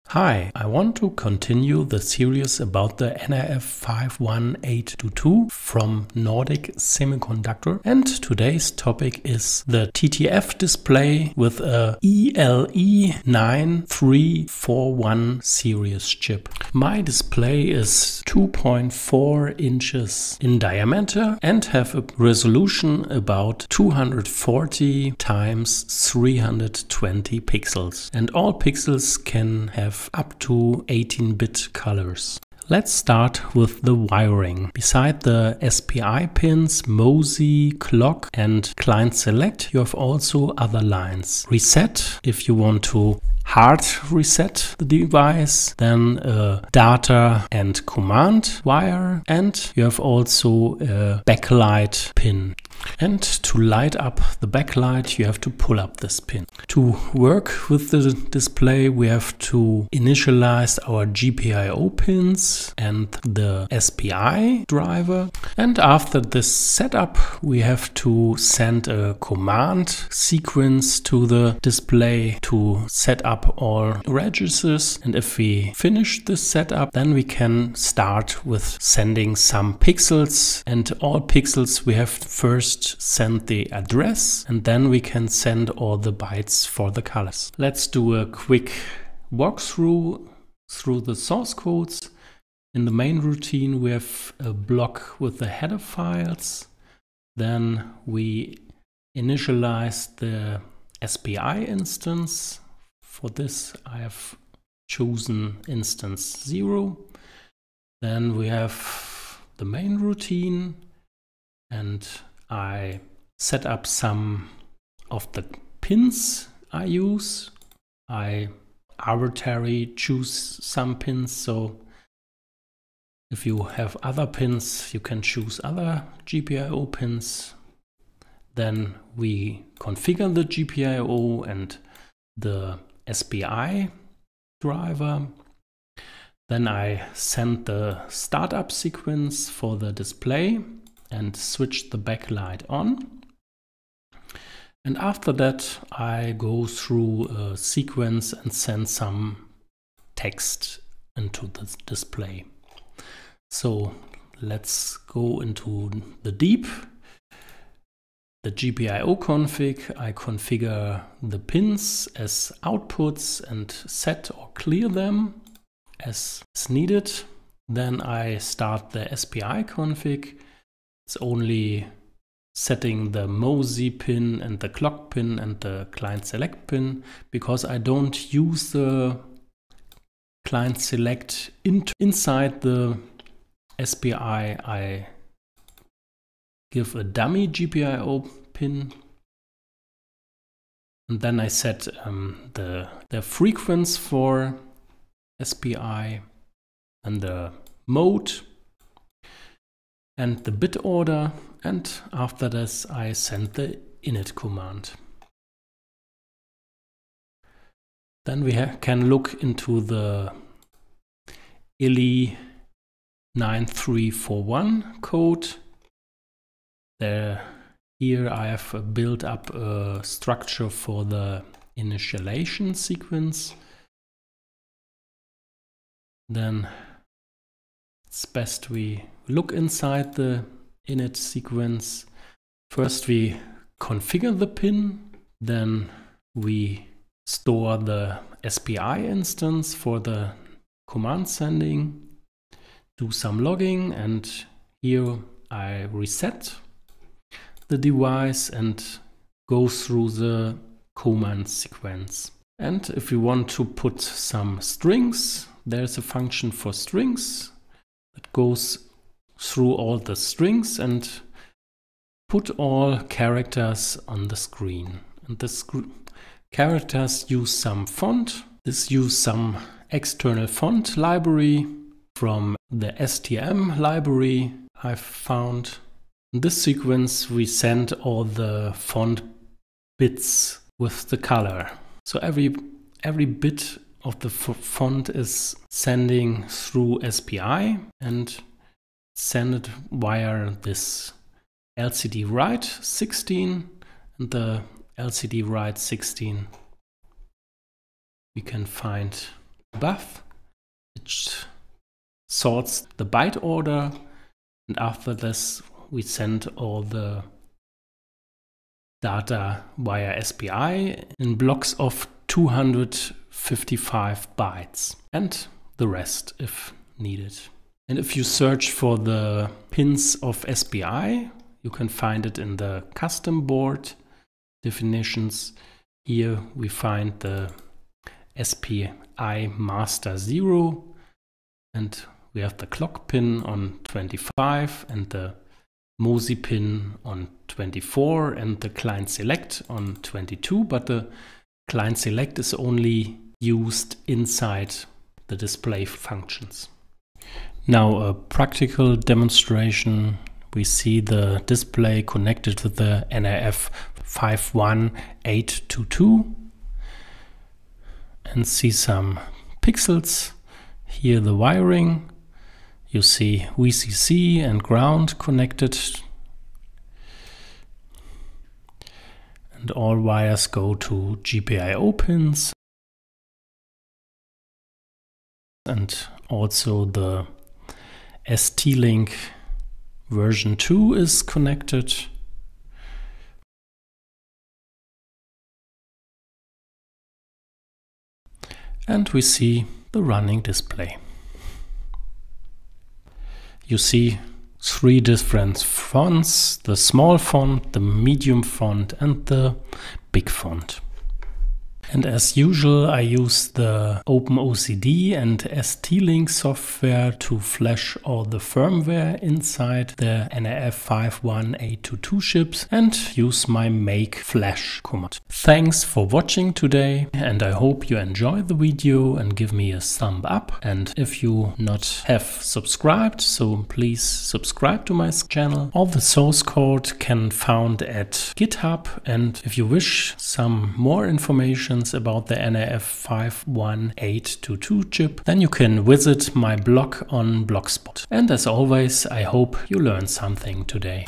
Hi, I want to continue the series about the nRF51822 from Nordic Semiconductor, and today's topic is the TTF display with a ELE9341 series chip. My display is 2.4 inches in diameter and have a resolution about 240 times 320 pixels, and all pixels can have up to 18-bit colors. Let's start with the wiring. Beside the SPI pins, MOSI, clock and client select, you have also other lines. Reset, if you want to hard reset the device, then a data and command wire, and you have also a backlight pin. And to light up the backlight, you have to pull up this pin. To work with the display, we have to initialize our GPIO pins and the SPI driver. And after this setup, we have to send a command sequence to the display to set up all registers. And if we finish this setup, then we can start with sending some pixels, and all pixels we have first send the address, and then we can send all the bytes for the colors. Let's do a quick walkthrough through the source codes. In the main routine, we have a block with the header files. Then we initialize the SPI instance. For this, I have chosen instance 0. Then we have the main routine, and I set up some of the pins I use. I arbitrarily choose some pins, so if you have other pins, you can choose other GPIO pins. Then we configure the GPIO and the SPI driver. Then I send the startup sequence for the display and switch the backlight on. And after that, I go through a sequence and send some text into the display. So let's go into the deep. The GPIO config, I configure the pins as outputs and set or clear them as needed. Then I start the SPI config. It's only setting the MOSI pin and the clock pin and the client select pin, because I don't use the client select inside the SPI. I give a dummy GPIO pin, and then I set the frequency for SPI and the mode and the bit order, and after this I send the init command. Then we can look into the ELE9341 code. Here I have built up a structure for the initialization sequence. Then it's best we look inside the init sequence. First we configure the pin, then we store the SPI instance for the command sending, do some logging, and here I reset the device and go through the command sequence. And if we want to put some strings, there's a function for strings that goes through all the strings and put all characters on the screen. And the characters use some font. This use some external font library from the STM library I've found. In this sequence we send all the font bits with the color. So every bit of the font is sending through SPI and send it via this LCD write 16, and the LCD write 16 we can find above. It sorts the byte order, and after this we send all the data via SPI in blocks of 255 bytes, and the rest if needed. And if you search for the pins of SPI, you can find it in the custom board definitions. Here we find the SPI master 0, and we have the clock pin on 25 and the MOSI pin on 24 and the client select on 22, but the client select is only used inside the display functions. Now a practical demonstration. We see the display connected to the NRF 51822 and see some pixels. Here the wiring. You see VCC and ground connected, and all wires go to GPIO pins, and also the ST-Link version 2 is connected. And we see the running display. You see 3 different fonts: the small font, the medium font, and the big font. And as usual, I use the OpenOCD and ST-Link software to flash all the firmware inside the NRF 51822 chips and use my make flash command. Thanks for watching today, and I hope you enjoy the video and give me a thumb up. And if you not have subscribed, so please subscribe to my channel. All the source code can found at GitHub, and if you wish some more information about the NRF 51822 chip, then you can visit my blog on Blogspot. And as always, I hope you learned something today.